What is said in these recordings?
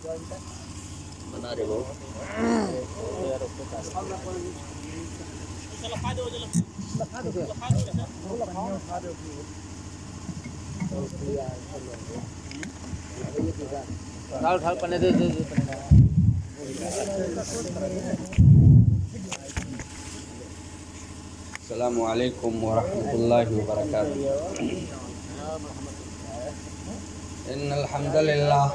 بنا رہے ہو پنے دے السلام علیکم ورحمۃ اللہ وبرکاتہ. ان الحمد للہ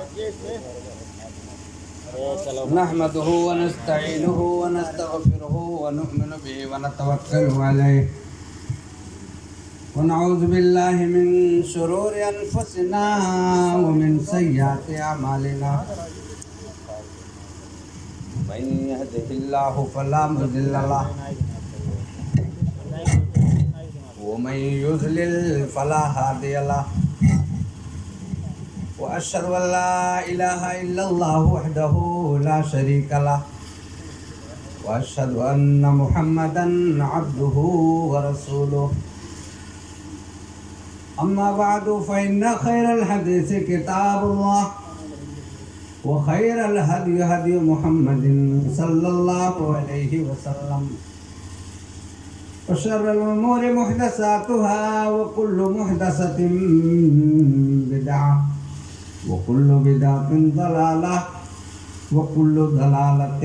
نحمده ونستعینه ونستغفره ونؤمن به ونتوکل علیہ ونعوذ باللہ من شرور انفسنا ومن سیئات اعمالنا من يهده الله فلا مضل له ومن يضلل فلا هادي له وأشهد أن لا إله إلا الله وحده لا شريك له وأشهد أن محمدا عبده ورسوله. أما بعد فإن خير الحديث كتاب الله وخير الهدي هدي محمد صلى الله عليه وسلم وشر الأمور محدثاتها وكل محدثة بدعة وكل بدعة ضلالة وكل ضلالة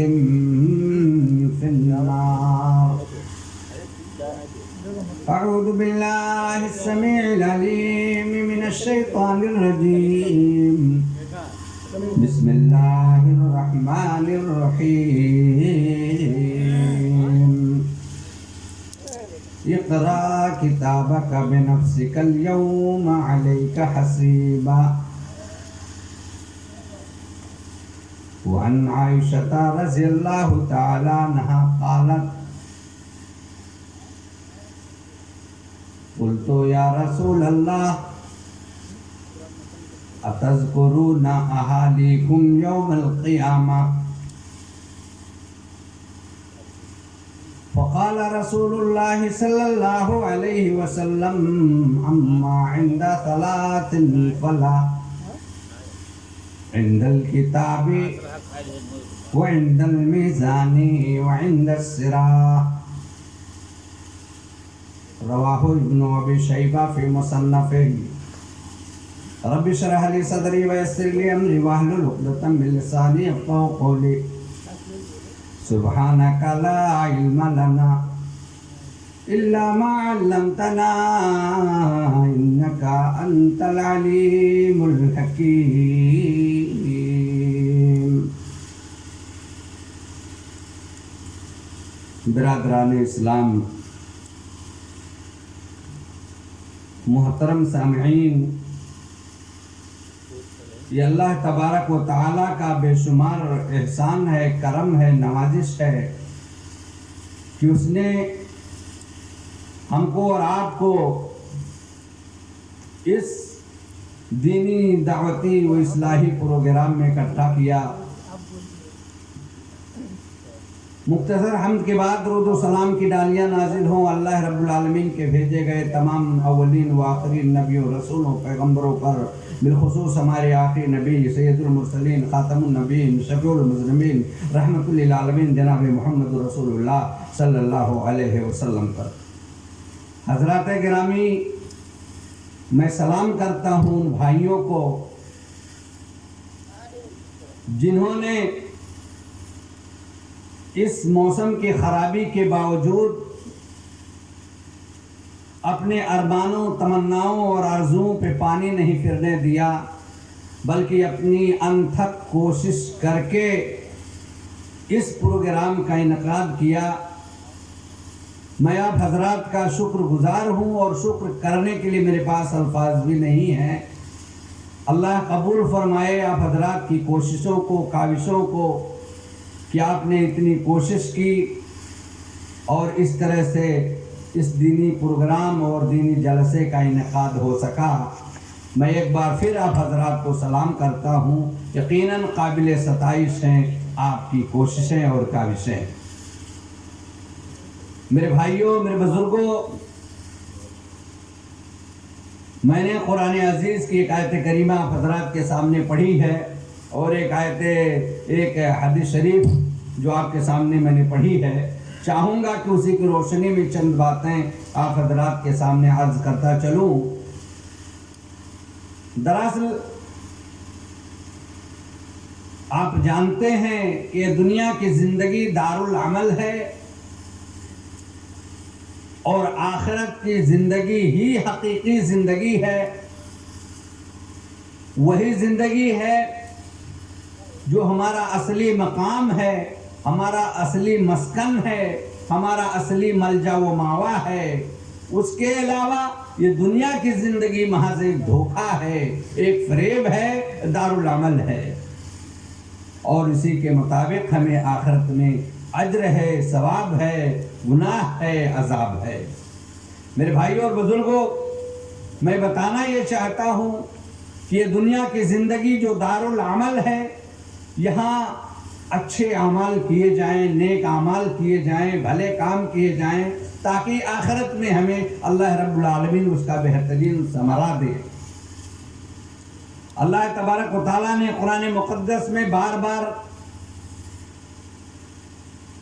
في النار. أعوذ بالله السميع العليم من الشيطان الرجيم. بسم الله الرحمن الرحيم. اقرأ كتابك بنفسك اليوم عليك حسيبا. وعن عائشة رضي الله تعالى عنها قالت قلت يا رسول الله أتذكرون أهاليكم يوم القيامة فقال رسول الله صلى الله عليه وسلم أما عند ثلاث فلا عند الكتاب وعند الميزان وعند الصراط. رواه ابن ابي شيبة في مصنفه. رب اشرح لي صدري ويسر لي امري واحلل عقدة من لساني يفقهوا قولي. سبحانك لا علم لنا إلا ما علمتنا إنك أنت العليم الحكيم. برادران اسلام، محترم سامعین، یہ اللہ تبارک و تعالیٰ کا بے شمار احسان ہے، کرم ہے، نوازش ہے کہ اس نے ہم کو اور آپ کو اس دینی دعوتی و اصلاحی پروگرام میں اکٹھا کیا. مختصر حمد کے بعد درود و سلام کی ڈالیاں نازل ہوں اللہ رب العالمین کے بھیجے گئے تمام اولین و آخرین نبیوں، رسولوں، پیغمبروں پر، بالخصوص ہمارے آخری نبی سید المرسلین، خاتم النبیین، شفیع المذنبین، رحمت للعالمین جناب محمد رسول اللہ صلی اللہ علیہ وسلم پر. حضرات گرامی، میں سلام کرتا ہوں ان بھائیوں کو جنہوں نے اس موسم کی خرابی کے باوجود اپنے ارمانوں، تمناؤں اور آرزوؤں پہ پانی نہیں پھرنے دیا، بلکہ اپنی انتھک کوشش کر کے اس پروگرام کا انعقاد کیا. میں آپ حضرات کا شکر گزار ہوں اور شکر کرنے کے لیے میرے پاس الفاظ بھی نہیں ہیں. اللہ قبول فرمائے آپ حضرات کی کوششوں کو، کاوشوں کو کہ آپ نے اتنی کوشش کی اور اس طرح سے اس دینی پروگرام اور دینی جلسے کا انعقاد ہو سکا. میں ایک بار پھر آپ حضرات کو سلام کرتا ہوں. یقیناً قابل ستائش ہیں آپ کی کوششیں اور کاوشیں. میرے بھائیوں، میرے بزرگوں، میں نے قرآن عزیز کی ایک آیت کریمہ آپ حضرات کے سامنے پڑھی ہے اور ایک آیت ایک حدیث شریف جو آپ کے سامنے میں نے پڑھی ہے، چاہوں گا کہ اسی کی روشنی میں چند باتیں آپ حضرات کے سامنے عرض کرتا چلوں۔ دراصل آپ جانتے ہیں کہ دنیا کی زندگی دارالعمل ہے اور آخرت کی زندگی ہی حقیقی زندگی ہے۔ وہی زندگی ہے جو ہمارا اصلی مقام ہے، ہمارا اصلی مسکن ہے، ہمارا اصلی ملجا و ماوا ہے۔ اس کے علاوہ یہ دنیا کی زندگی محض ایک دھوکہ ہے، ایک فریب ہے، دارالعمل ہے، اور اسی کے مطابق ہمیں آخرت میں اجر ہے، ثواب ہے، گناہ ہے، عذاب ہے۔ میرے بھائیوں اور بزرگوں، میں بتانا یہ چاہتا ہوں کہ یہ دنیا کی زندگی جو دارالعمل ہے، یہاں اچھے اعمال کیے جائیں، نیک اعمال کیے جائیں، بھلے کام کیے جائیں، تاکہ آخرت میں ہمیں اللہ رب العالمین اس کا بہترین ثمرہ دے۔ اللہ تبارک و تعالیٰ نے قرآن مقدس میں بار بار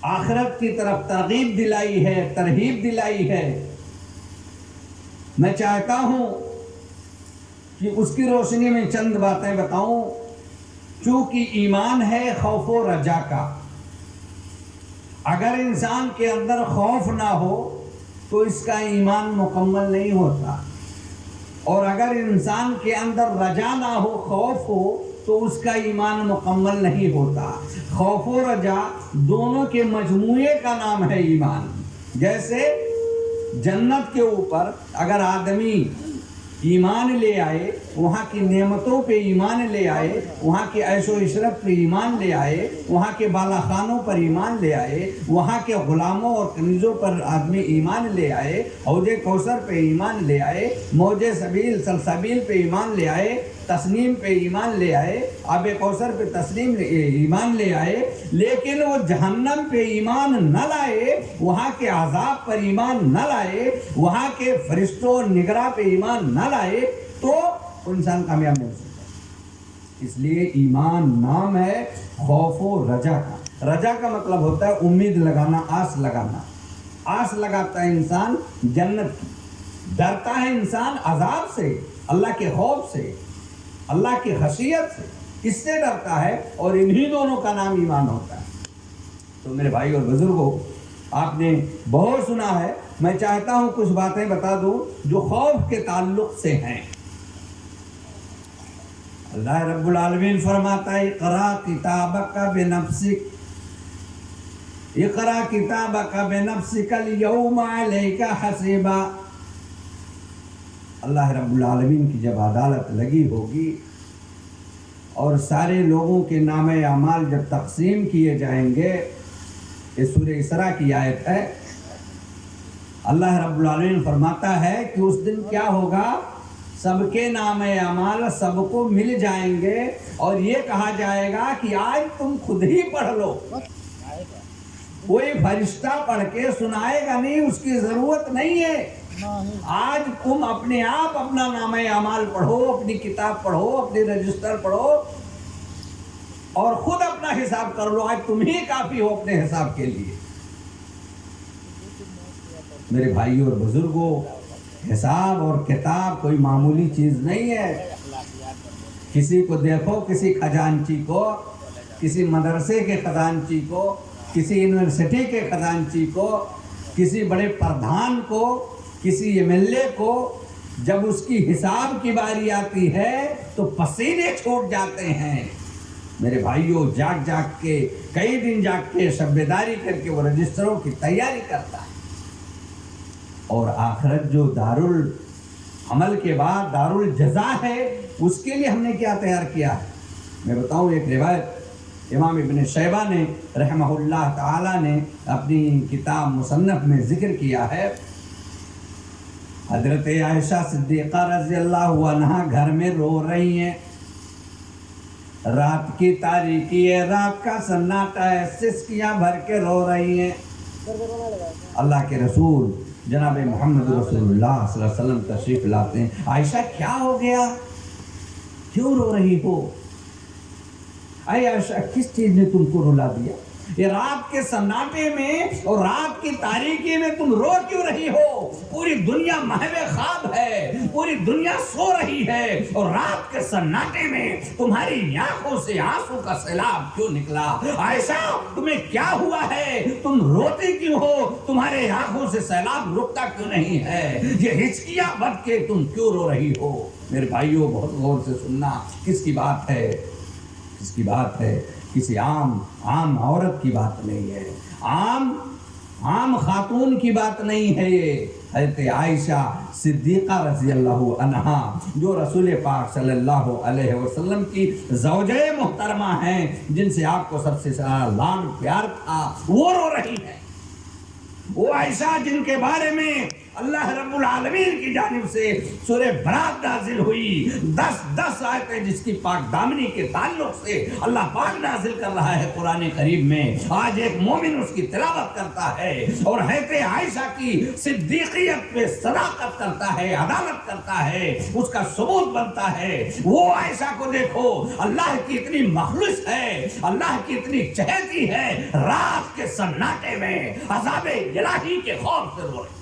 آخرت کی طرف ترغیب دلائی ہے، ترہیب دلائی ہے۔ میں چاہتا ہوں کہ اس کی روشنی میں چند باتیں بتاؤں۔ چونکہ ایمان ہے خوف و رجا کا، اگر انسان کے اندر خوف نہ ہو تو اس کا ایمان مکمل نہیں ہوتا، اور اگر انسان کے اندر رجا نہ ہو، خوف ہو، تو اس کا ایمان مکمل نہیں ہوتا۔ خوف و رجا دونوں کے مجموعے کا نام ہے ایمان۔ جیسے جنت کے اوپر اگر آدمی ایمان لے آئے، وہاں کی نعمتوں پہ ایمان لے آئے، وہاں کے عیش و عشرت پہ ایمان لے آئے، وہاں کے بالا خانوں پر ایمان لے آئے، وہاں کے غلاموں اور کنیزوں پر آدمی ایمان لے آئے، حوض کوثر پہ ایمان لے آئے، موج سبیل سلسبیل پہ ایمان لے آئے، تسنیم پہ ایمان لے آئے، آب کوثر پہ ایمان لے آئے، لیکن وہ جہنم پہ ایمان نہ لائے، وہاں کے عذاب پر ایمان نہ لائے، وہاں کے فرشتوں نگراں پہ ایمان نہ لائے، تو انسان کامیاب نہیں ہو سکتا۔ اس لیے ایمان نام ہے خوف و رجا کا۔ رجا کا مطلب ہوتا ہے امید لگانا، آس لگانا۔ آس لگاتا ہے انسان جنت کی، ڈرتا ہے انسان عذاب سے، اللہ کے خوف سے، اللہ کی خشیت سے، اس سے ڈرتا ہے، اور انہی دونوں کا نام ایمان ہوتا ہے۔ تو میرے بھائی اور بزرگوں، آپ نے بہت سنا ہے، میں چاہتا ہوں کچھ باتیں بتا دوں جو خوف کے تعلق سے ہیں۔ اللہ رب العالمین فرماتا ہے اقرا کتابک بنفسک، اقرا کتابک بنفسک اليوم علیک حسیبا۔ اللہ رب العالمین کی جب عدالت لگی ہوگی اور سارے لوگوں کے نام اعمال جب تقسیم کیے جائیں گے، یہ سورہ اسراء کی آیت ہے، اللہ رب العالمین فرماتا ہے کہ اس دن کیا ہوگا، سب کے نام اعمال سب کو مل جائیں گے، اور یہ کہا جائے گا کہ آج تم خود ہی پڑھ لو۔ کوئی فرشتہ پڑھ کے سنائے گا نہیں، اس کی ضرورت نہیں ہے۔ آج تم اپنے آپ اپنا نام اعمال پڑھو، اپنی کتاب پڑھو، اپنی رجسٹر پڑھو، اور خود اپنا حساب کر لو۔ آج تم ہی کافی ہو اپنے حساب کے لیے۔ میرے بھائیوں اور بزرگوں، حساب اور کتاب کوئی معمولی چیز نہیں ہے۔ کسی کو دیکھو، کسی خزانچی کو، کسی مدرسے کے خزانچی کو، کسی یونیورسٹی کے خزانچی کو، کسی بڑے پردھان کو، کسی ایم ایل اے کو، جب اس کی حساب کی باری آتی ہے تو پسینے چھوٹ جاتے ہیں۔ میرے بھائیوں، جاگ جاگ کے، کئی دن جاگ کے، شب بیداری کر کے وہ رجسٹروں کی تیاری کرتا ہے، اور آخرت جو دارالعمل کے بعد دارالجزا ہے، اس کے لیے ہم نے کیا تیار کیا ہے۔ میں بتاؤں، ایک روایت امام ابن شیبہ نے رحمہ اللہ تعالی نے اپنی کتاب مصنف میں ذکر کیا ہے۔ حضرت عائشہ صدیقہ رضی اللہ عنہا گھر میں رو رہی ہیں، رات کی تاریکی ہے، رات کا سناٹا ہے، سسکیاں بھر کے رو رہی ہیں۔ اللہ کے رسول جناب محمد رسول اللہ صلی اللہ علیہ وسلم تشریف لاتے ہیں۔ عائشہ کیا ہو گیا، کیوں رو رہی ہو؟ اے عائشہ کس چیز نے تم کو رلا دیا؟ یہ رات کے سناٹے میں اور رات کی تاریکی میں تم رو کیوں رہی ہو؟ پوری دنیا محو خواب ہے، پوری دنیا سو رہی ہے، اور رات کے سناٹے میں تمہاری آنکھوں سے آنسو کا سیلاب کیوں نکلا؟ عائشہ تمہیں کیا ہوا ہے؟ تم روتی کیوں ہو؟ تمہارے آنکھوں سے سیلاب رکتا کیوں نہیں ہے؟ یہ ہچکیاں بن کے تم کیوں رو رہی ہو؟ میرے بھائیوں بہت غور سے سننا، کس کی بات ہے؟ کس کی بات ہے؟ کسی عام عورت کی بات نہیں ہے، عام خاتون کی بات نہیں ہے، یہ حضرت عائشہ صدیقہ رضی اللہ عنہا جو رسول پاک صلی اللہ علیہ وسلم کی زوجہ محترمہ ہیں، جن سے آپ کو سب سے زیادہ لاڈ پیار تھا، وہ رو رہی ہیں۔ وہ عائشہ جن کے بارے میں اللہ رب العالمین کی جانب سے سورہ برات نازل ہوئی، 10 آیتیں جس کی پاک دامنی کے تعلق سے اللہ پاک نازل کر رہا ہے قرآن کریم میں، آج ایک مومن اس کی تلاوت کرتا ہے اور حضرت عائشہ کی صدیقیت پہ صداقت کرتا ہے، عدالت کرتا ہے، اس کا ثبوت بنتا ہے۔ وہ عائشہ کو دیکھو، اللہ کی اتنی مخلص ہے، اللہ کی اتنی چہیتی ہے، رات کے سناٹے میں عذاب الہی کے خوف سے رو رہی۔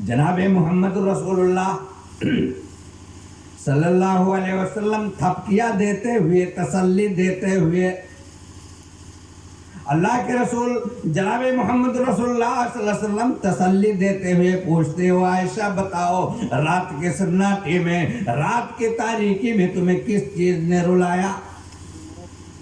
جناب محمد رسول اللہ صلی اللہ علیہ وسلم تھپکیاں دیتے ہوئے، تسلی دیتے ہوئے، اللہ کے رسول جناب محمد رسول اللہ صلی اللہ علیہ وسلم تسلی دیتے ہوئے پوچھتے ہو، عائشہ بتاؤ رات کے سناٹے میں، رات کی تاریکی میں تمہیں کس چیز نے رلایا؟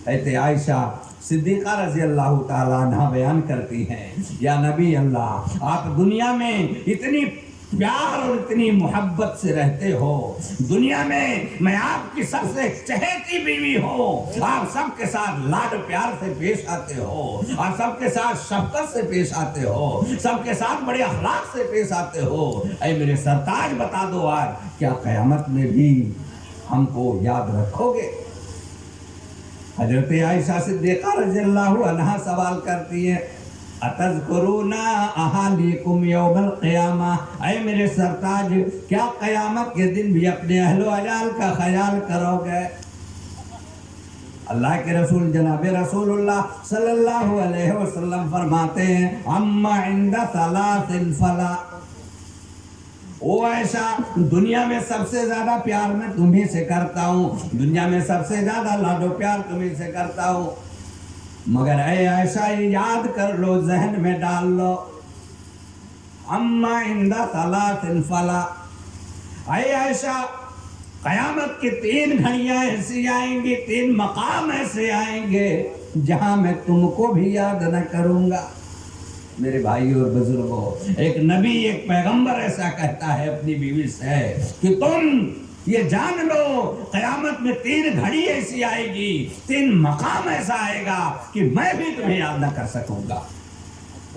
حضرت عائشہ صدیقہ رضی اللہ تعالیٰ عنہ بیان کرتی ہیں، یا نبی اللہ آپ دنیا میں اتنی پیار اور اتنی محبت سے رہتے ہو، دنیا میں آپ کی سب سے چہیتی بیوی ہوں، آپ سب کے ساتھ لاڈ پیار سے پیش آتے ہو، آپ سب کے ساتھ شفقت سے پیش آتے ہو، سب کے ساتھ بڑے اخلاق سے پیش آتے ہو، اے میرے سرتاج بتا دو آج کیا قیامت میں بھی ہم کو یاد رکھو گے؟ حضرت عائشہ صدیقہ رضی اللہ عنہا سوال کرتی ہے، اتذکرون اہالیکم یوم القیامہ، اے میرے سرتاج کیا قیامت کے دن بھی اپنے اہل و عیال کا خیال کرو گے؟ اللہ کے رسول جناب رسول اللہ صلی اللہ علیہ وسلم فرماتے ہیں، اما عند ثلاث فلا، او عائشہ دنیا میں سب سے زیادہ پیار میں تمہیں سے کرتا ہوں، دنیا میں سب سے زیادہ لاڈ و پیار تمہیں سے کرتا ہوں، مگر اے عائشہ یہ یاد کر لو، ذہن میں ڈال لو، اما عند ثلاث فلا، اے عائشہ قیامت کی 3 گھڑیاں ایسی آئیں گی، 3 مقام ایسے آئیں گے جہاں میں تم کو بھی یاد نہ کروں گا۔ میرے بھائی اور بزرگوں، ایک نبی ایک پیغمبر ایسا کہتا ہے اپنی بیوی سے کہ تم یہ جان لو قیامت میں 3 گھڑی ایسی آئے گی، 3 مقام ایسا آئے گا کہ میں بھی تمہیں یاد نہ کر سکوں گا۔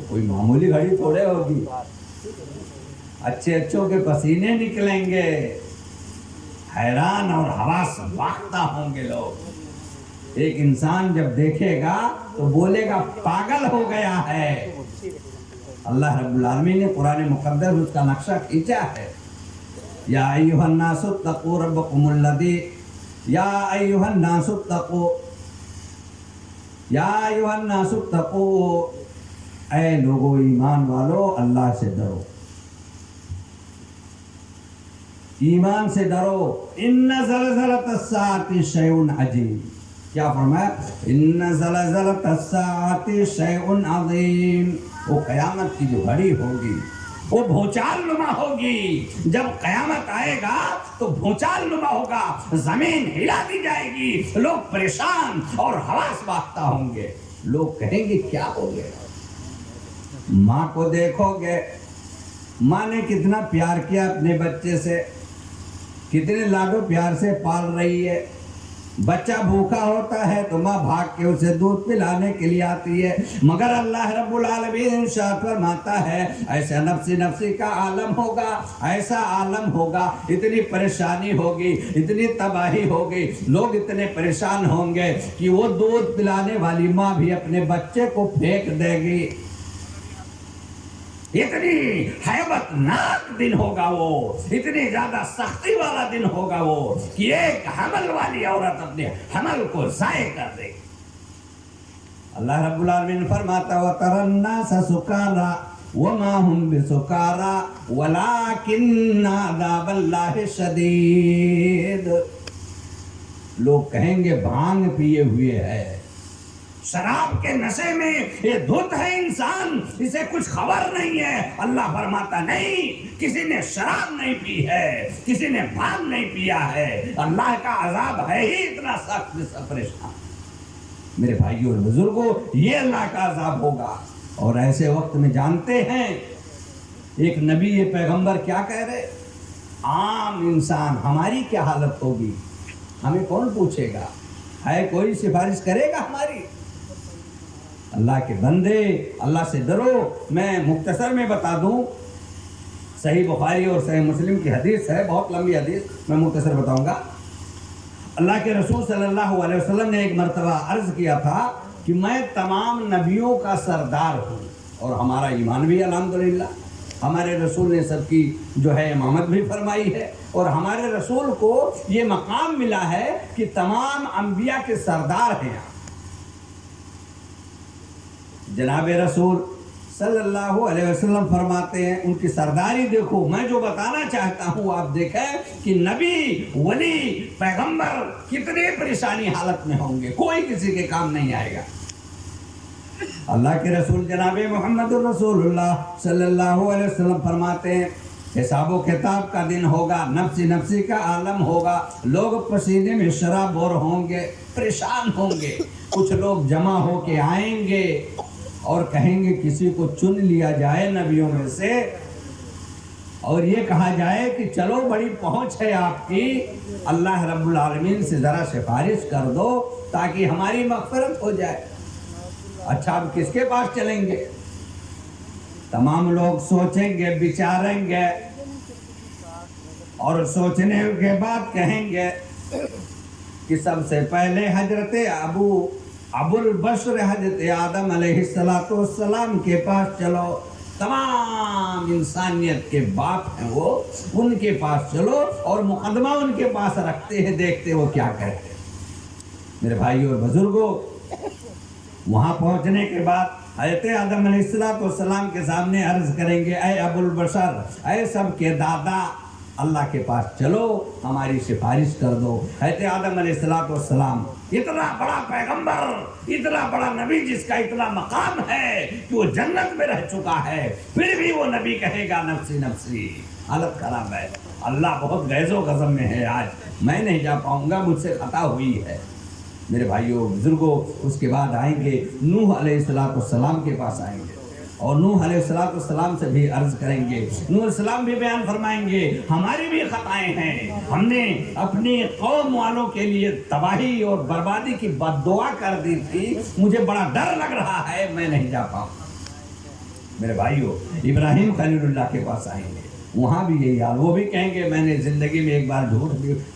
کوئی معمولی گھڑی تھوڑے ہوگی، اچھوں کے پسینے نکلیں گے، حیران اور حواس باختہ ہوں گے لوگ۔ ایک انسان جب دیکھے گا تو بولے گا پاگل ہو گیا ہے۔ اللہ رب العالمین نے قرآن مقدس اس کا نقشہ کھینچا ہے، یا ایھا الناس اتقوا ربکم الذی، یا ایھا الناس اتقوا، یا ایھا الناس اتقوا، اے لوگو ایمان والو اللہ سے ڈرو، ایمان سے ڈرو، ان زلزلۃ الساعۃ شیء عظیم، کیا فرمایا؟ ان زلزلۃ الساعۃ شیء عظیم، وہ قیامت کی جو گھڑی ہوگی وہ بھونچال نما ہوگی۔ جب قیامت آئے گا تو بھونچال نما ہوگا، زمین ہلا دی جائے گی، لوگ پریشان اور حواس باختہ ہوں گے، لوگ کہیں گے کیا ہو گیا؟ ماں کو دیکھو گے، ماں نے کتنا پیار کیا اپنے بچے سے، کتنے لاڈو پیار سے پال رہی ہے، بچہ بھوکا ہوتا ہے تو ماں بھاگ کے اسے دودھ پلانے کے لیے آتی ہے، مگر اللہ رب العالمین ارشاد فرماتا ہے ایسا نفسی کا عالم ہوگا، ایسا عالم ہوگا، اتنی پریشانی ہوگی، اتنی تباہی ہوگی، لوگ اتنے پریشان ہوں گے کہ وہ دودھ پلانے والی ماں بھی اپنے بچے کو پھینک دے گی۔ اتنی ہیبت ناک دن ہوگا وہ، اتنی زیادہ سختی والا دن ہوگا وہ کہ ایک حمل والی عورت اپنے حمل کو ضائع کر دے. اللہ رب العالمین فرماتا وَتَرَى النَّاسَ سُكَارَى وَمَا هُمْ بِسُكَارَى وَلَكِنَّ عَذَابَ اللَّهِ شَدِيدٌ. لوگ کہیں گے بھانگ پیے ہوئے ہے، شراب کے نشے میں یہ دھت ہے انسان، اسے کچھ خبر نہیں ہے. اللہ فرماتا نہیں، کسی نے شراب نہیں پی ہے، کسی نے بھانگ نہیں پیا ہے. اللہ کا عذاب ہے ہی اتنا سخت پریشان. میرے بھائیوں اور بزرگوں، یہ اللہ کا عذاب ہوگا. اور ایسے وقت میں جانتے ہیں ایک نبی یہ پیغمبر کیا کہہ رہے، عام انسان ہماری کیا حالت ہوگی، ہمیں کون پوچھے گا، ہے کوئی سفارش کرے گا ہماری؟ اللہ کے بندے اللہ سے ڈرو. میں مختصر میں بتا دوں، صحیح بخاری اور صحیح مسلم کی حدیث ہے، بہت لمبی حدیث، میں مختصر بتاؤں گا. اللہ کے رسول صلی اللہ علیہ وسلم نے ایک مرتبہ عرض کیا تھا کہ میں تمام نبیوں کا سردار ہوں، اور ہمارا ایمان بھی الحمدللہ، ہمارے رسول نے سب کی جو ہے امامت بھی فرمائی ہے، اور ہمارے رسول کو یہ مقام ملا ہے کہ تمام انبیاء کے سردار ہیں. جناب رسول صلی اللہ علیہ وسلم فرماتے ہیں ان کی سرداری دیکھو. میں جو بتانا چاہتا ہوں آپ دیکھیں کہ نبی، ولی، پیغمبر کتنے پریشانی حالت میں ہوں گے، کوئی کسی کے کام نہیں آئے گا. اللہ کے رسول جناب محمد الرسول اللہ صلی اللہ علیہ وسلم فرماتے ہیں حساب و کتاب کا دن ہوگا، نفسی نفسی کا عالم ہوگا، لوگ پسینے میں شرابور ہوں گے، پریشان ہوں گے. کچھ لوگ جمع ہو کے آئیں گے اور کہیں گے کسی کو چن لیا جائے نبیوں میں سے، اور یہ کہا جائے کہ چلو بڑی پہنچ ہے آپ کی، اللہ رب العالمین سے ذرا سفارش کر دو تاکہ ہماری مغفرت ہو جائے. اچھا اب کس کے پاس چلیں گے؟ تمام لوگ سوچیں گے، بچاریں گے، اور سوچنے کے بعد کہیں گے کہ سب سے پہلے حضرت ابو البشر حضرت آدم علیہ السلام کے پاس چلو. تمام انسانیت کے باپ ہیں وہ، ان کے پاس چلو اور مقدمہ ان کے پاس رکھتے ہیں، دیکھتے وہ کیا کہتے ہیں. میرے بھائیوں اور بزرگوں، وہاں پہنچنے کے بعد حضرت آدم علیہ السلام کے سامنے عرض کریں گے اے ابو البشر، اے سب کے دادا، اللہ کے پاس چلو ہماری سفارش کر دو. حضرت آدم علیہ السلام اتنا بڑا پیغمبر، اتنا بڑا نبی جس کا اتنا مقام ہے کہ وہ جنت میں رہ چکا ہے، پھر بھی وہ نبی کہے گا نفسی نفسی. حالت خراب ہے. اللہ بہت غیظ و غضب میں ہے، آج میں نہیں جا پاؤں گا، مجھ سے خطا ہوئی ہے. میرے بھائیوں بزرگوں، اس کے بعد آئیں گے نوح علیہ السلام کے پاس آئیں گے، اور نوح علیہ السلام سے بھی عرض کریں گے. نوح علیہ السلام بھی بیان فرمائیں گے ہماری بھی خطائیں ہیں، ہم نے اپنی قوم والوں کے لیے تباہی اور بربادی کی بد دعا کر دی تھی، مجھے بڑا ڈر لگ رہا ہے، میں نہیں جا پاؤں. میرے بھائیوں، ابراہیم خلیل اللہ کے پاس آئیں گے، وہاں بھی یہی حال. وہ بھی کہیں گے میں نے زندگی میں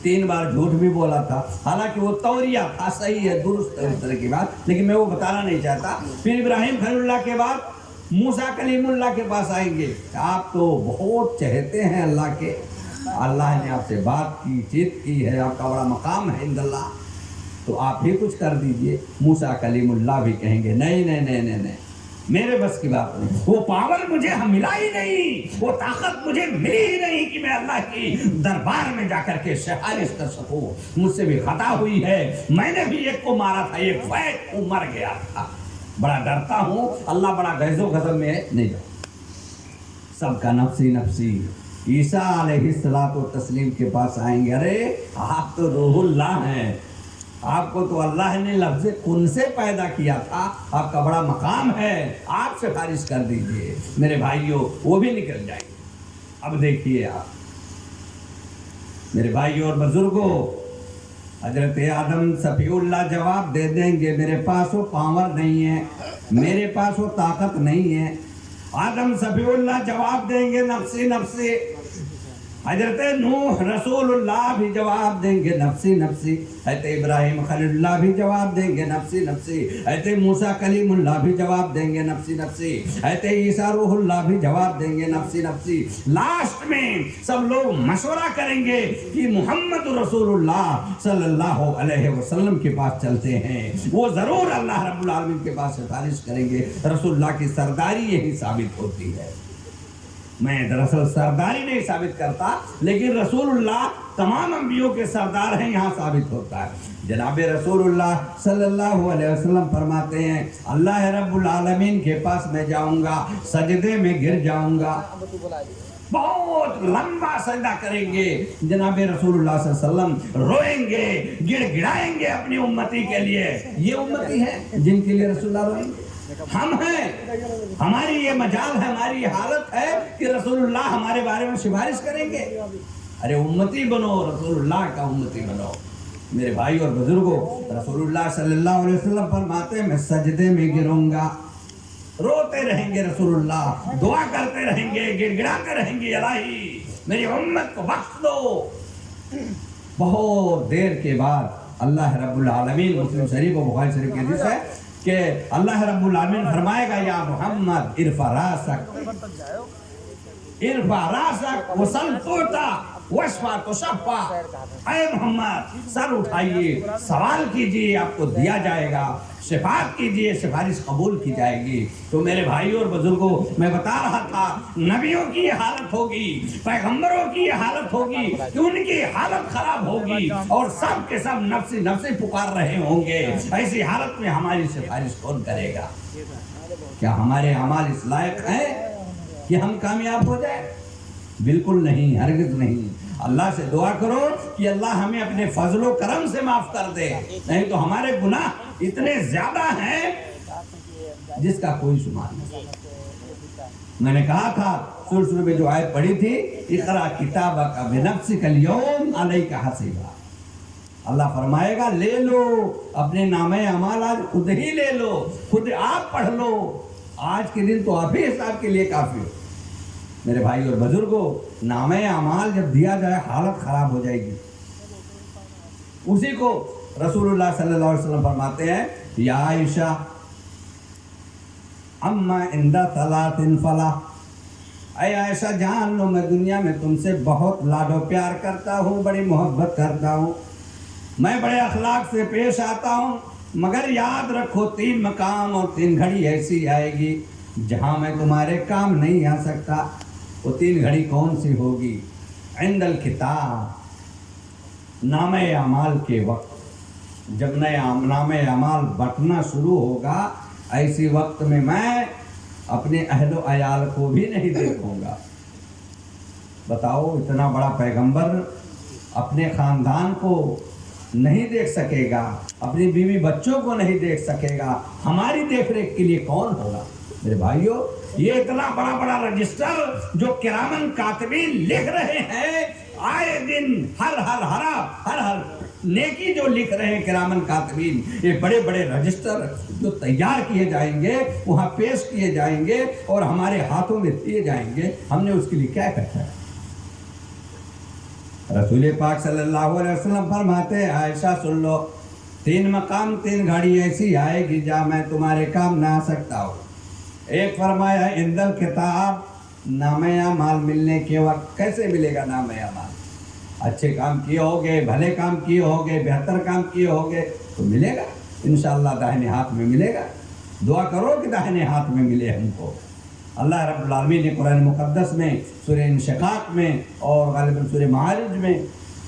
3 بار جھوٹ بھی بولا تھا، حالانکہ وہ توریہ تھا، صحیح ہے، درست ہے اس طرح کی بات، لیکن میں وہ بتانا نہیں چاہتا. پھر ابراہیم خلیل اللہ کے بعد موسیٰ کلیم اللہ کے پاس آئیں گے. آپ تو بہت چہتے ہیں اللہ کے، اللہ نے آپ سے بات کی، چیت کی ہے، آپ کا بڑا مقام ہے عند اللہ، تو آپ ہی کچھ کر دیجئے. موسیٰ کلیم اللہ بھی کہیں گے نہیں نہیں نہیں نہیں نہیں، میرے بس کی بات نہیں، وہ پاور مجھے ملا ہی نہیں، وہ طاقت مجھے ملی ہی نہیں کہ میں اللہ کی دربار میں جا کر کے سفارش کر سکوں. مجھ سے بھی خطا ہوئی ہے، میں نے بھی ایک کو مارا تھا، ایک فیک کو مر گیا تھا، بڑا ڈرتا ہوں، اللہ بڑا غیظ و غضب میں نہیں جا. سب کا نفسی نفسی. عیسیٰ علیہ السلام کے پاس آئیں گے، ارے آپ تو روح اللہ ہیں، آپ کو تو اللہ نے لفظ کن سے پیدا کیا تھا، آپ کا بڑا مقام ہے، آپ سفارش کر دیجئے. میرے بھائیوں، وہ بھی نکل جائیں گے. اب دیکھیے آپ میرے بھائیوں اور بزرگوں، حضرت آدم صفی اللہ جواب دے دیں گے میرے پاس وہ پاور نہیں ہے، میرے پاس وہ طاقت نہیں ہے. آدم صفی اللہ جواب دیں گے نفسی نفسی. حضرت نوح رسول اللہ بھی جواب دیں گے نفسی نفسی، حضرت ابراہیم خلیل اللہ بھی جواب دیں گے نفسی نفسی، حضرت موسیٰ کلیم اللہ بھی جواب دیں گے نفسی نفسی، حضرت عیسیٰ روح اللہ بھی جواب دیں گے نفسی نفسی۔ لاسٹ میں سب لوگ مشورہ کریں گے کہ محمد رسول اللہ صلی اللہ علیہ وسلم کے پاس چلتے ہیں، وہ ضرور اللہ رب العالمین کے پاس سفارش کریں گے۔ رسول اللہ کی سرداری یہی ثابت ہوتی ہے۔ میں دراصل سرداری نہیں ثابت کرتا، لیکن رسول اللہ تمام انبیوں کے سردار ہیں، یہاں ثابت ہوتا ہے۔ جناب رسول اللہ صلی اللہ علیہ وسلم فرماتے ہیں اللہ رب العالمین کے پاس میں جاؤں گا، سجدے میں گر جاؤں گا، بہت لمبا سجدہ کریں گے۔ جناب رسول اللہ صلی اللہ علیہ وسلم روئیں گے، گڑ گڑائیں گے اپنی امتی کے لیے۔ یہ امتی ہے جن کے لیے رسول اللہ روئیں گے، ہم ہیں، ہماری یہ مجال ہے، ہماری یہ حالت ہے کہ رسول اللہ ہمارے بارے میں سفارش کریں گے۔ ارے امتی بنو، رسول اللہ کا امتی بنو۔ میرے بھائی اور بزرگوں، رسول اللہ صلی اللہ علیہ وسلم فرماتے ہیں میں سجدے میں گروں گا، روتے رہیں گے رسول اللہ، دعا کرتے رہیں گے، گڑ گڑاتے رہیں گے الہی میری امت کو بخش دو۔ بہت دیر کے بعد اللہ رب العالمین، مسلم شریف و بخاری شریف کی حدیث ہے کہ اللہ رب العالمین فرمائے گا یا محمد ارفع راسک، ارفع راسک وسل توتا واشفع تشفع، اے محمد سر اٹھائیے، سوال کیجئے آپ کو دیا جائے گا، شفاعت کیجئے سفارش قبول کی جائے گی۔ تو میرے بھائیوں اور بزرگوں، میں بتا رہا تھا نبیوں کی یہ حالت ہوگی، پیغمبروں کی یہ حالت ہوگی کہ ان کی حالت خراب ہوگی اور سب کے سب نفسی نفسی پکار رہے ہوں گے۔ ایسی حالت میں ہماری سفارش کون کرے گا؟ کیا ہمارے اعمال اس لائق ہیں کہ ہم کامیاب ہو جائیں؟ بالکل نہیں، ہرگز نہیں۔ اللہ سے دعا کرو کہ اللہ ہمیں اپنے فضل و کرم سے معاف کر دے، نہیں تو ہمارے گناہ اتنے زیادہ ہیں جس کا کوئی شمار نہیں۔ میں نے کہا تھا سورہ میں جو آیت پڑھی تھی اقرا کتابک بنفسک اليوم علیک حسیبا، اللہ فرمائے گا لے لو اپنے نامہ اعمال، آج خود ہی لے لو، خود آپ پڑھ لو، آج کے دن تو آپ ہی حساب کے لیے کافی ہو۔ میرے بھائی اور بزرگوں، نامہ اعمال جب دیا جائے حالت خراب ہو جائے گی۔ اسی کو رسول اللہ صلی اللہ علیہ وسلم فرماتے ہیں یا عائشہ اما عند ثلاث فلا، اے عائشہ جان لو میں دنیا میں تم سے بہت لاڈ و پیار کرتا ہوں، بڑی محبت کرتا ہوں، میں بڑے اخلاق سے پیش آتا ہوں، مگر یاد رکھو 3 مقام اور 3 گھڑی ایسی آئے گی جہاں میں تمہارے کام نہیں آ سکتا۔ وہ 3 گھڑی کون سی ہوگی؟ عند الکتاب، نامہ اعمال کے وقت، جب نامہ اعمال بٹنا شروع ہوگا، ایسی وقت میں اپنے اہل و عیال کو بھی نہیں دیکھوں گا۔ بتاؤ اتنا بڑا پیغمبر اپنے خاندان کو نہیں دیکھ سکے گا، اپنی بیوی بچوں کو نہیں دیکھ سکے گا، ہماری دیکھ ریکھ کے لیے کون ہوگا؟ میرے بھائیوں، یہ اتنا بڑا بڑا رجسٹر جو کرامن کاتبین لکھ رہے ہیں، آئے دن ہر نیکی جو لکھ رہے ہیں کرامن کاتبین، یہ بڑے بڑے رجسٹر جو تیار کیے جائیں گے، وہاں پیش کیے جائیں گے اور ہمارے ہاتھوں میں دیے جائیں گے، ہم نے اس کے لیے کیا کرتا ہے؟ رسول پاک صلی اللہ علیہ وسلم فرماتے ہیں عائشہ سن لو، 3 مقام 3 گھڑی ایسی آئے گی جہاں میں تمہارے کام نہ آ سکتا ہوں۔ ایک فرمایا عند الکتاب، نامہ اعمال ملنے کے وقت۔ کیسے ملے گا نامہ اعمال؟ اچھے کام کیے ہوگے، بھلے کام کیے ہوگے، بہتر کام کیے ہوگے تو ملے گا انشاءاللہ، داہنے ہاتھ میں ملے گا۔ دعا کرو کہ داہنے ہاتھ میں ملے ہم کو۔ اللہ رب العالمین نے قرآن مقدس میں سورہ انشقاق میں اور غالباً سورہ معارج میں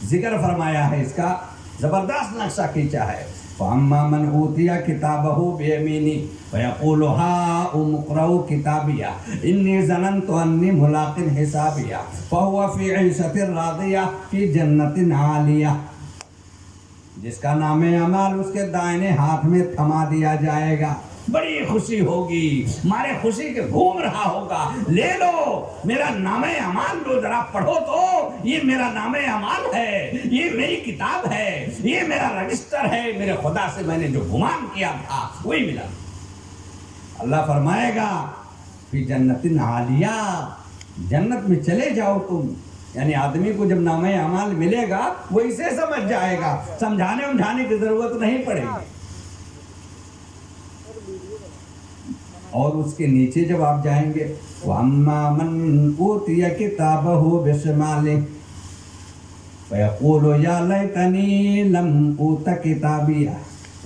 ذکر فرمایا ہے، اس کا زبردست نقشہ کھینچا ہے۔ فَأَمَّا مَنْ أُوتِيَ كِتَابَهُ بِيَمِينِهِ فَيَقُولُ هَاؤُمُ اقْرَءُوا كِتَابِيَهْ إِنِّي ظَنَنْتُ أَنِّي مُلَاقٍ حِسَابِيَهْ فَهُوَ فِي عِيشَةٍ رَاضِيَةٍ فِي جَنَّةٍ عَالِيَةٍ، جس کا نام اعمال اس کے دائنے ہاتھ میں تھما دیا جائے گا، بڑی خوشی ہوگی، مارے خوشی کے گھوم رہا ہوگا، لے لو میرا نام اعمال لو، ذرا پڑھو تو یہ میرا نام اعمال ہے، یہ میری کتاب ہے، یہ میرا رجسٹر ہے، میرے خدا سے میں نے جو گمان کیا تھا وہی ملا۔ اللہ فرمائے گا فی جنت عالیہ، جنت میں چلے جاؤ تم، یعنی آدمی کو جب نامہ اعمال ملے گا وہ اسے سمجھ جائے گا، سمجھانے ومجھانے کی ضرورت نہیں پڑے گی۔ اور اس کے نیچے جب آپ جائیں گے وَأَمَّا مَنْ أُوتِيَ كِتَابَهُ بِشِمَالِهِ فَيَقُولُ يَا لَيْتَنِي لَمْ أُوتَ كِتَابِيَهْ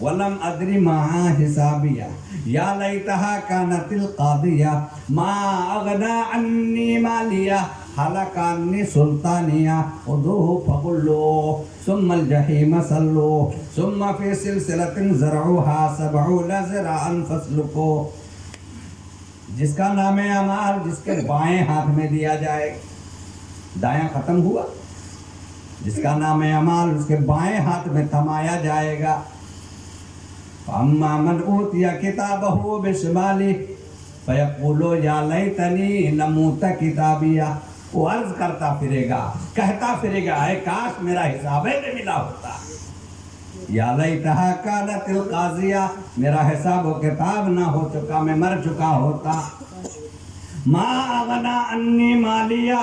وَلَمْ أَدْرِ مَا حِسَابِيَهْ يَا لَيْتَهَا كَانَتِ الْقَاضِيَةَ مَا أَغْنَىٰ عَنِّي مَالِيَهْ هَلَكَ عَنِّي سُلْطَانِيَهْ خُذُوهُ فَغُلُّوهُ ثُمَّ الْجَحِيمَ صَلُّوهُ ثُمَّ فِي سِلْسِلَةٍ ذَرْعُهَا 70 ذِرَاعًا فَاسْلُكُوهُ۔ جس کا نام اعمال جس کے بائیں ہاتھ میں دیا جائے، دایاں ختم ہوا، جس کا نام اعمال اس کے بائیں ہاتھ میں تھمایا جائے گا۔ فَأَمَّا مَنْ أُوتِيَ كِتَابَهُ بِشِمَالِهِ فَيَقُولُ يَا لَيْتَنِي لَمْ أُوتَ كِتَابِيَهْ، وہ عرض کرتا پھرے گا، کہتا پھرے گا اے کاش میرا حساب میں ملا ہوتا، یا لیتہا کانت القاضیہ، میرا حساب و کتاب نہ ہو چکا، میں مر چکا ہوتا۔ ما اغنا انی مالیہ،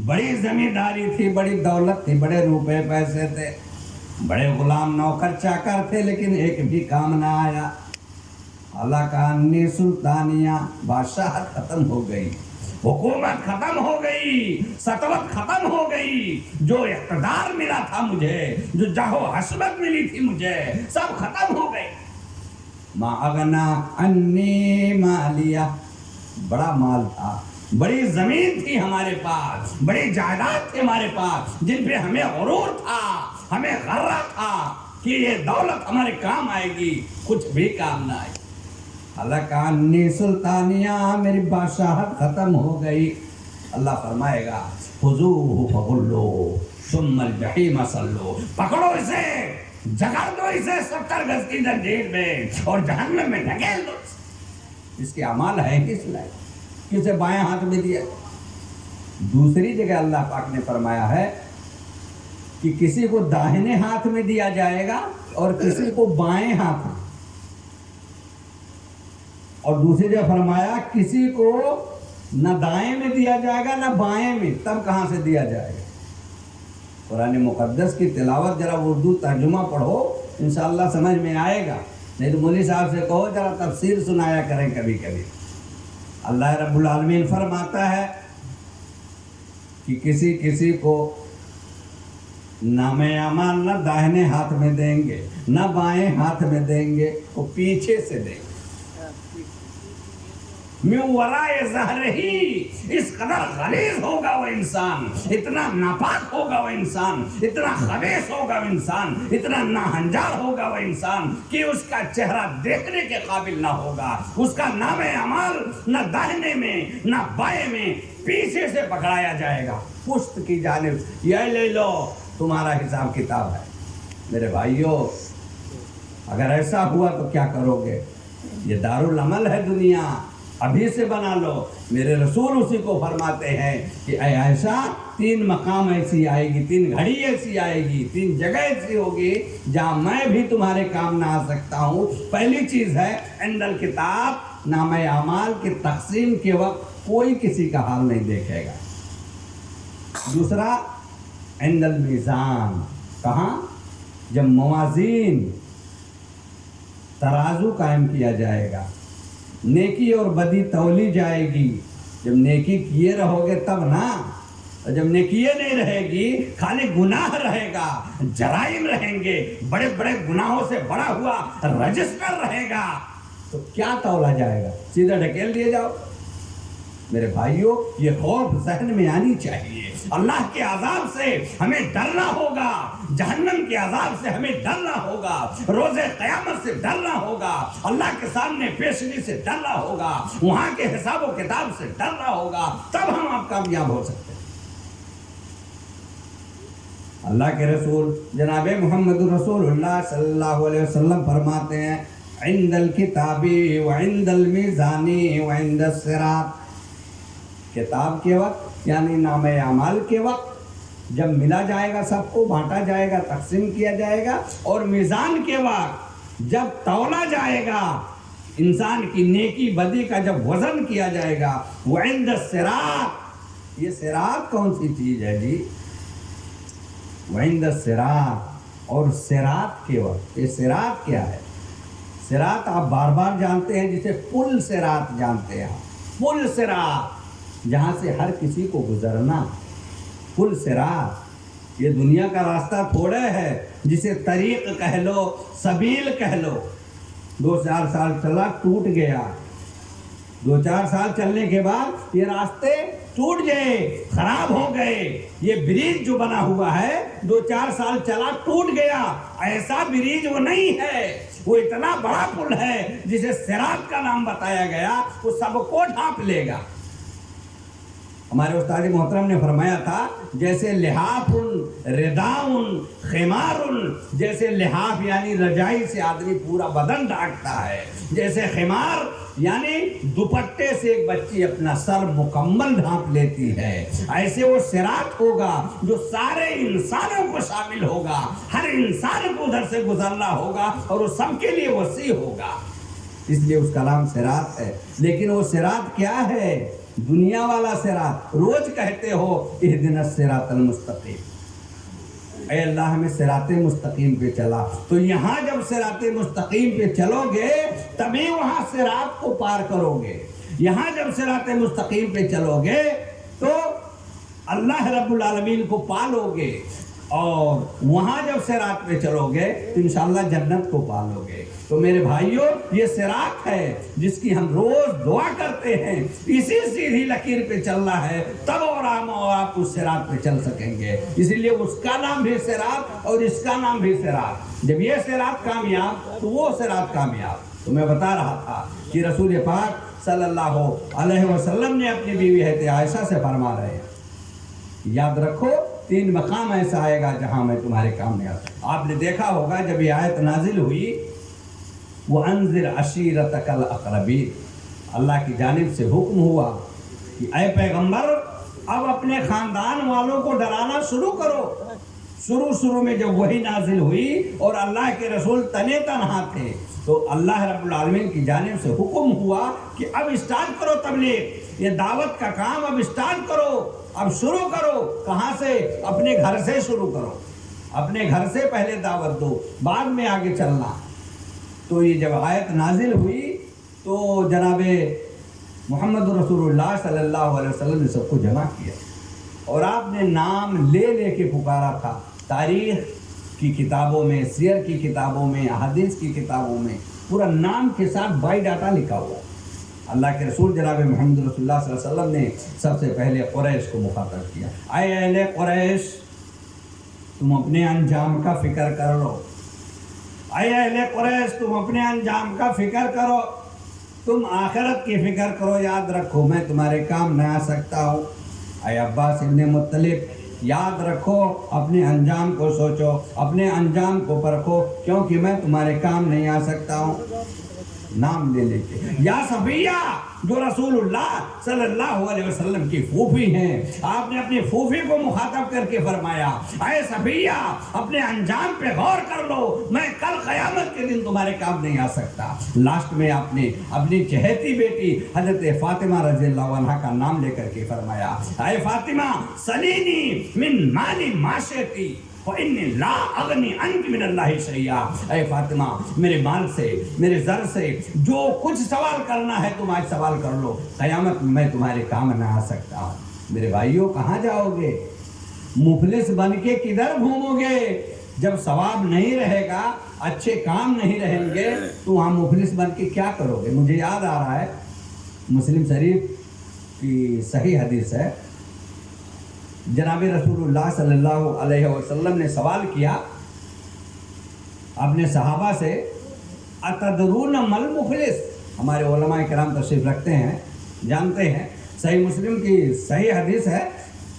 بڑی زمینداری تھی، بڑی دولت تھی، بڑے روپے پیسے تھے، بڑے غلام نوکر چاکر تھے، لیکن ایک بھی کام نہ آیا۔ اللہ کا انی سلطانیہ، بادشاہت ختم ہو گئی، حکومت ختم ہو گئی، سطوت ختم ہو گئی، جو اقتدار ملا تھا مجھے، جو جاہ و حسبت ملی تھی مجھے، سب ختم ہو گئی۔ ما اغنا انی مالیہ، بڑا مال تھا، بڑی زمین تھی ہمارے پاس، بڑی جائیداد تھی ہمارے پاس، جن پہ ہمیں غرور تھا، ہمیں غرہ تھا کہ یہ دولت ہمارے کام آئے گی، کچھ بھی کام نہ آئے۔ حلق عنی سلطانیہ، میری بادشاہت ختم ہو گئی۔ اللہ فرمائے گا خذوہ فغلوہ ثم الجحیم صلوہ، پکڑو اسے، جگڑ دو اسے 70 گز کی زنجیر میں اور جہنم میں ڈھکیل دو۔ اس کے اعمال ہیں کس لائق، کسے بائیں ہاتھ میں دیا۔ دوسری جگہ اللہ پاک نے فرمایا ہے کہ کسی کو داہنے ہاتھ میں دیا جائے گا اور کسی کو بائیں ہاتھ میں، اور دوسری جگہ فرمایا کسی کو نہ دائیں میں دیا جائے گا نہ بائیں میں، تب کہاں سے دیا جائے گا۔ قرآن مقدس کی تلاوت ذرا اردو ترجمہ پڑھو، انشاءاللہ سمجھ میں آئے گا، نہیں تو مولوی صاحب سے کہو ذرا تفسیر سنایا کریں کبھی کبھی۔ اللہ رب العالمین فرماتا ہے کہ کسی کو نام اعمال نہ داہنے ہاتھ میں دیں گے نہ بائیں ہاتھ میں دیں گے، وہ پیچھے سے دیں گے، من ورائے ظہرہی۔ اس قدر غلیظ ہوگا وہ انسان، اتنا ناپاک ہوگا وہ انسان، اتنا خبیث ہوگا وہ انسان، اتنا ناہنجار ہوگا وہ انسان کہ اس کا چہرہ دیکھنے کے قابل نہ ہوگا۔ اس کا نام اعمال نہ داہنے میں نہ بائیں میں، پیچھے سے پکڑایا جائے گا، پشت کی جانب، یہ لے لو تمہارا حساب کتاب ہے۔ میرے بھائیوں، اگر ایسا ہوا تو کیا کرو گے؟ یہ دارالعمل ہے دنیا، ابھی سے بنا لو۔ میرے رسول اسی کو فرماتے ہیں کہ اے عائشہ، 3 مقام ایسی آئے گی، 3 گھڑی ایسی آئے گی، 3 جگہ ایسی ہوگی جہاں میں بھی تمہارے کام نہ آ سکتا ہوں۔ پہلی چیز ہے عند الکتاب، نامہ اعمال کی تقسیم کے وقت کوئی کسی کا حال نہیں دیکھے گا۔ دوسرا عند المیزان، کہاں؟ جب موازین ترازو قائم کیا جائے گا، نیکی اور بدی تولی جائے گی۔ جب نیکی کیے رہو گے تب نا، اور جب نیکیے نہیں رہے گی، خالی گناہ رہے گا، جرائم رہیں گے، بڑے بڑے گناہوں سے بڑا ہوا رجسٹر رہے گا، تو کیا تولا جائے گا؟ سیدھا ڈھکیل دیے جاؤ۔ میرے بھائیوں، یہ خوف ذہن میں آنی چاہیے۔ اللہ کے عذاب سے ہمیں ڈرنا ہوگا، جہنم کے عذاب سے ہمیں ڈرنا ہوگا، روز قیامت سے ڈرنا ہوگا، اللہ کے سامنے پیشگی سے ڈرنا ہوگا، وہاں کے حساب و کتاب سے ڈرنا ہوگا، تب ہم آپ کامیاب ہو سکتے ہیں۔ اللہ کے رسول جناب محمد رسول اللہ صلی اللہ علیہ وسلم فرماتے ہیں عند الکتاب وعند المیزان وعند الصراط، کتاب کے وقت یعنی نامہ اعمال کے وقت جب ملا جائے گا، سب کو بانٹا جائے گا، تقسیم کیا جائے گا، اور میزان کے وقت جب تولا جائے گا، انسان کی نیکی بدی کا جب وزن کیا جائے گا، وعند الصراط، یہ صراط کون سی چیز ہے جی؟ وعند الصراط، اور صراط کے وقت، یہ صراط کیا ہے؟ صراط آپ بار بار جانتے ہیں، جسے پل صراط جانتے ہیں، پل صراط جہاں سے ہر کسی کو گزرنا، پل صراط یہ دنیا کا راستہ تھوڑے ہے جسے طریق کہہ لو، سبیل کہہ لو، 2-4 سال چلا ٹوٹ گیا، 2-4 سال چلنے کے بعد یہ راستے ٹوٹ گئے، خراب ہو گئے، یہ بریج جو بنا ہوا ہے 2-4 سال چلا ٹوٹ گیا، ایسا بریج وہ نہیں ہے، وہ اتنا بڑا پل ہے جسے صراط کا نام بتایا گیا، وہ سب کو ڈھانپ لے گا۔ ہمارے استاد محترم نے فرمایا تھا جیسے لحاف رداء خمار، جیسے لحاف یعنی رجائی سے آدمی پورا بدن ڈھانکتا ہے، جیسے خمار یعنی دوپٹے سے ایک بچی اپنا سر مکمل ڈھانپ لیتی ہے، ایسے وہ صراط ہوگا جو سارے انسانوں کو شامل ہوگا، ہر انسان کو ادھر سے گزرنا ہوگا اور وہ سب کے لیے وسیع ہوگا، اس لیے اس کا نام صراط ہے۔ لیکن وہ صراط کیا ہے؟ دنیا والا صراط، روز کہتے ہو اہدنا الصراط المستقیم، اے اللہ ہمیں صراط مستقیم پہ چلا، تو یہاں جب صراط مستقیم پہ چلو گے تبھی وہاں صراط کو پار کرو گے، یہاں جب صراط مستقیم پہ چلو گے تو اللہ رب العالمین کو پالو گے، اور وہاں جب صراط پہ چلو گے تو انشاءاللہ جنت کو پالو گے۔ تو میرے بھائیوں یہ صراط ہے جس کی ہم روز دعا کرتے ہیں، اسی سیدھی لکیر پہ چلنا ہے، تب اور آپ اس صراط پہ چل سکیں گے، اسی لیے اس کا نام بھی صراط اور اس کا نام بھی صراط۔ جب یہ صراط کامیاب تو وہ صراط کامیاب۔ تو میں بتا رہا تھا کہ رسول پاک صلی اللہ علیہ وسلم نے اپنی بیوی حضرت عائشہ سے فرما رہے ہیں، یاد رکھو 3 مقام ایسا آئے گا جہاں میں تمہارے کام میں آتا ہوں۔ آپ نے دیکھا ہوگا جب یہ آیت نازل ہوئی وَأَنذِرْ عَشِيرَتَكَ الْأَقْرَبِينَ، اللہ کی جانب سے حکم ہوا کہ اے پیغمبر اب اپنے خاندان والوں کو ڈرانا شروع کرو۔ شروع میں جب وہی نازل ہوئی اور اللہ کے رسول تنے تنہا تھے تو اللہ رب العالمین کی جانب سے حکم ہوا کہ اب اسٹارٹ کرو تبلیغ، یہ دعوت کا کام اب اسٹارٹ کرو، اب شروع کرو۔ کہاں سے؟ اپنے گھر سے شروع کرو، اپنے گھر سے پہلے دعوت دو، بعد میں آگے چلنا۔ تو یہ جب آیت نازل ہوئی تو جناب محمد رسول اللہ صلی اللہ علیہ وسلم نے سب کو جمع کیا اور آپ نے نام لے لے کے پکارا تھا۔ تاریخ کی کتابوں میں، سیر کی کتابوں میں، حدیث کی کتابوں میں پورا نام کے ساتھ بائی ڈاٹا لکھا ہوا۔ اللہ کے رسول جناب محمد رسول اللہ صلی اللہ علیہ وسلم نے سب سے پہلے قریش کو مخاطب کیا، اے اہل قریش تم اپنے انجام کا فکر کر لو، اے اہل قریش تم اپنے انجام کا فکر کرو، تم آخرت کی فکر کرو، یاد رکھو میں تمہارے کام نہ آ سکتا ہوں۔ اے عباس ابن مطلب یاد رکھو، اپنے انجام کو سوچو، اپنے انجام کو پرکھو، کیونکہ میں تمہارے کام نہیں آ سکتا ہوں۔ نام لے لے کے یا صفیہ جو رسول اللہ صلی اللہ علیہ وسلم کی پھوپھی ہیں، آپ نے اپنی پھوپھی کو مخاطب کر کے فرمایا اے صفیہ اپنے انجام پہ غور کر لو، میں کل قیامت کے دن تمہارے کام نہیں آ سکتا۔ لاسٹ میں آپ نے اپنی چہیتی بیٹی حضرت فاطمہ رضی اللہ عنہا کا نام لے کر کے فرمایا اے فاطمہ سلینی من مالی معاشرتی وَإِنِّي لَا أَغْنِي عَنْكِ مِنَ اللَّهِ شَيْئًا، اے فاطمہ میرے مال سے، میرے زر سے جو کچھ سوال کرنا ہے تم آج سوال کر لو، قیامت میں تمہارے کام نہ آ سکتا ہوں۔ میرے بھائیوں کہاں جاؤ گے؟ مفلس بن کے کدھر گھومو گے؟ جب ثواب نہیں رہے گا، اچھے کام نہیں رہیں گے تو وہاں مفلس بن کے کیا کرو گے؟ مجھے یاد آ رہا ہے مسلم شریف کی صحیح حدیث ہے، جناب رسول اللہ صلی اللہ علیہ وسلم نے سوال کیا اپنے صحابہ سے اتدرون مل مفلس، ہمارے علماء کرام تشریف رکھتے ہیں، جانتے ہیں، صحیح مسلم کی صحیح حدیث ہے،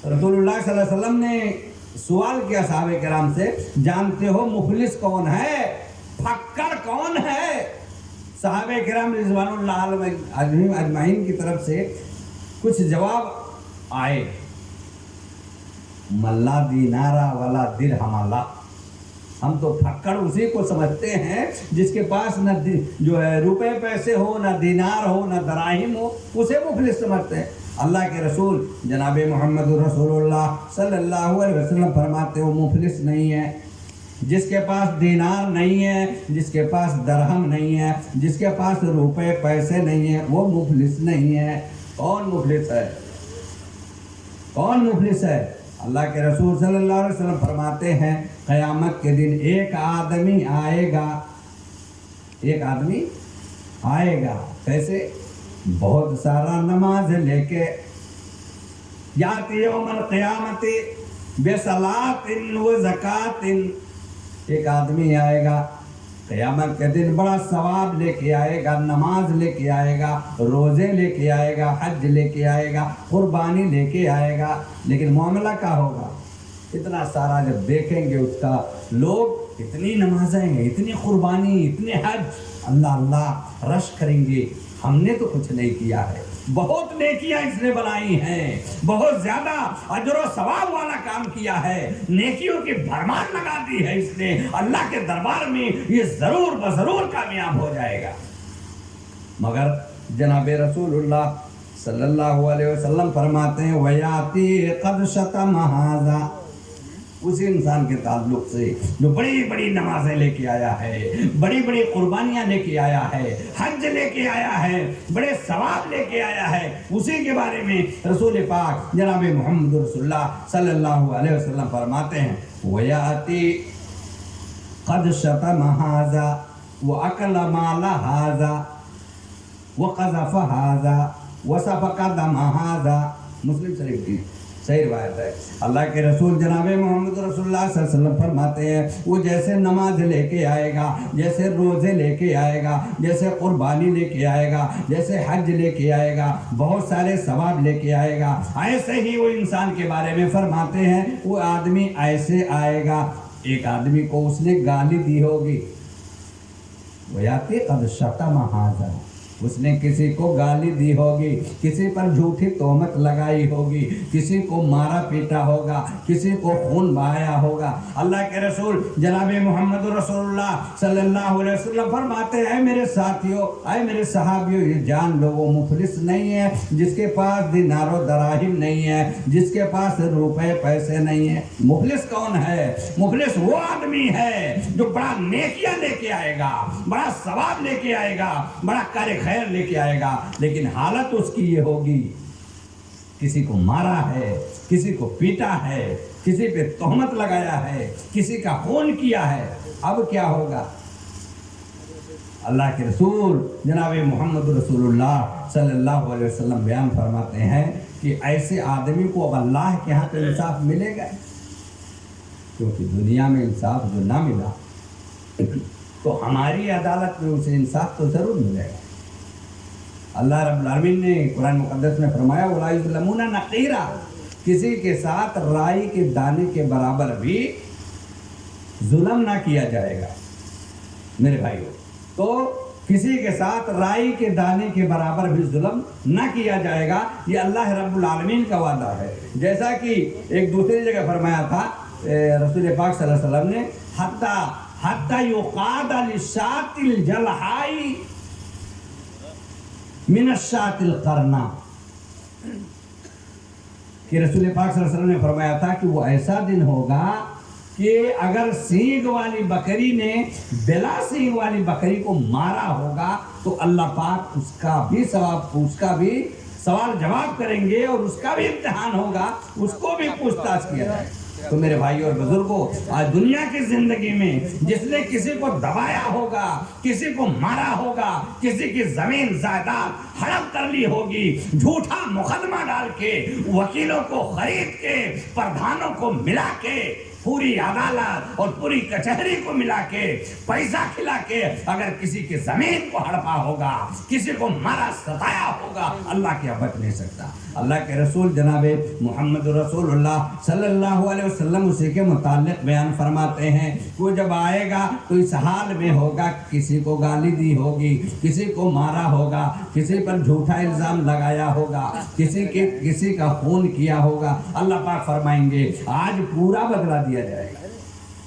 رسول اللہ صلی اللہ علیہ وسلم نے سوال کیا صحابہ کرام سے جانتے ہو مفلس کون ہے، پھکڑ کون ہے؟ صحابہ کرام رضوان اللہ علیہم اجمعین کی طرف سے کچھ جواب آئے، ملا دینارا والا درہم لا، ہم تو پھکڑ اسی کو سمجھتے ہیں جس کے پاس نہ جو ہے روپے پیسے ہو، نہ دینار ہو، نہ دراہم ہو، اسے مفلس سمجھتے ہیں۔ اللہ کے رسول جناب محمد رسول اللہ صلی اللہ علیہ وسلم فرماتے وہ مفلس نہیں ہے جس کے پاس دینار نہیں ہے، جس کے پاس درہم نہیں ہے، جس کے پاس روپے پیسے نہیں ہیں، وہ مفلس نہیں ہے۔ کون مفلس ہے؟ کون مفلس ہے؟ اللہ کے رسول صلی اللہ علیہ وسلم فرماتے ہیں قیامت کے دن ایک آدمی آئے گا، ایک آدمی آئے گا کیسے؟ بہت سارا نماز لے کے، یاتی یوم القیامت بصلاۃ و زکوٰۃ، ایک آدمی آئے گا قیامت کے دن بڑا ثواب لے کے آئے گا، نماز لے کے آئے گا، روزے لے کے آئے گا، حج لے کے آئے گا، قربانی لے کے آئے گا، لیکن معاملہ کیا ہوگا؟ اتنا سارا جب دیکھیں گے اس کا، لوگ اتنی نمازیں ہیں، اتنی قربانی، اتنے حج، اللہ اللہ رش کریں گے، ہم نے تو کچھ نہیں کیا ہے، بہت نیکیاں اس نے بنائی ہیں، بہت زیادہ اجر و ثواب والا کام کیا ہے، نیکیوں کی بھرمار لگا دی ہے اس نے، اللہ کے دربار میں یہ ضرور بضرور کامیاب ہو جائے گا۔ مگر جناب رسول اللہ صلی اللہ علیہ وسلم فرماتے ہیں وَيَأْتِي قَدْ شَتَمَ هَذَا، اسی انسان کے تعلق سے جو بڑی بڑی نمازیں لے کے آیا ہے، بڑی بڑی قربانیاں لے کے آیا ہے، حج لے کے آیا ہے، بڑے ثواب لے کے آیا ہے، اسی کے بارے میں رسول پاک جناب محمد رسول اللہ صلی اللہ علیہ وسلم فرماتے ہیں وَيَأْتِي قَدْ شَتَمَ هَذَا وَأَكَلَ مَالَ هَذَا وَقَذَفَ هَذَا وَسَفَكَ دَمَ هَذَا، مسلم شریف کی صحیح روایت ہے۔ اللہ کے رسول جناب محمد رسول اللہ صلی اللہ علیہ وسلم فرماتے ہیں وہ جیسے نماز لے کے آئے گا، جیسے روزے لے کے آئے گا، جیسے قربانی لے کے آئے گا، جیسے حج لے کے آئے گا، بہت سارے ثواب لے کے آئے گا، ایسے ہی وہ انسان کے بارے میں فرماتے ہیں وہ آدمی ایسے آئے گا، ایک آدمی کو اس نے گالی دی ہوگی، وَيَأْتِي قَدْ شَتَمَ هَذَا، اس نے کسی کو گالی دی ہوگی، کسی پر جھوٹی تہمت لگائی ہوگی، کسی کو مارا پیٹا ہوگا، کسی کو خون بہایا ہوگا۔ اللہ کے رسول جناب محمد رسول اللہ صلی اللہ علیہ وسلم فرماتے ہیں اے میرے ساتھیوں، اے میرے صحابیوں، یہ جان لو وہ مفلس نہیں ہے جس کے پاس دینار و دراہم نہیں ہے، جس کے پاس روپے پیسے نہیں ہیں۔ مفلس کون ہے؟ مفلس وہ آدمی ہے جو بڑا نیکیاں لے کے آئے گا، بڑا ثواب لے کے آئے گا، بڑا کار خیر لے کے آئے گا، لیکن حالت اس کی یہ ہوگی کسی کو مارا ہے، کسی کو پیٹا ہے، کسی پہ تہمت لگایا ہے، کسی کا خون کیا ہے، اب کیا ہوگا؟ اللہ کے رسول جناب محمد رسول اللہ صلی اللہ علیہ وسلم بیان فرماتے ہیں کہ ایسے آدمی کو اب اللہ کے ہاں تو انصاف ملے گا، کیونکہ دنیا میں انصاف جو نہ ملا تو ہماری عدالت میں اسے انصاف تو ضرور ملے گا۔ اللہ رب العالمین نے قرآن مقدس میں فرمایا وَلَا يُظْلَمُونَ نَقِيرًا، کسی کے ساتھ رائی کے دانے کے برابر بھی ظلم نہ کیا جائے گا۔ میرے بھائیو، تو کسی کے ساتھ رائی کے دانے کے برابر بھی ظلم نہ کیا جائے گا، یہ اللہ رب العالمین کا وعدہ ہے۔ جیسا کہ ایک دوسری جگہ فرمایا تھا رسول پاک صلی اللہ علیہ وسلم نے حَتَّى يُقَادَ لِلشَّاةِ الْجَلْحَاءِ من الشاة القرناء، کہ رسول پاک صلی اللہ علیہ وسلم نے فرمایا تھا کہ وہ ایسا دن ہوگا کہ اگر سینگ والی بکری نے بلا سینگ والی بکری کو مارا ہوگا تو اللہ پاک اس کا بھی سوال جواب کریں گے اور اس کا بھی امتحان ہوگا، اس کو بھی پوچھ تاچھ کیا جائے گا۔ تو میرے بھائی اور بزرگوں، آج دنیا کی زندگی میں جس نے کسی کو دبایا ہوگا، کسی کو مارا ہوگا، کسی کی زمین جائیداد ہڑپ کر لی ہوگی، جھوٹا مقدمہ ڈال کے، وکیلوں کو خرید کے، پردھانوں کو ملا کے، پوری عدالت اور پوری کچہری کو ملا کے، پیسہ کھلا کے اگر کسی کی زمین کو ہڑپا ہوگا، کسی کو مارا ستایا ہوگا، اللہ کیا بچ نہیں سکتا۔ اللہ کے رسول جناب محمد رسول اللہ صلی اللہ علیہ وسلم اسی کے متعلق بیان فرماتے ہیں وہ جب آئے گا تو اس حال میں ہوگا، کسی کو گالی دی ہوگی، کسی کو مارا ہوگا، کسی پر جھوٹا الزام لگایا ہوگا، کسی کا خون کیا ہوگا، اللہ پاک فرمائیں گے آج پورا بدلہ دیا جائے گا،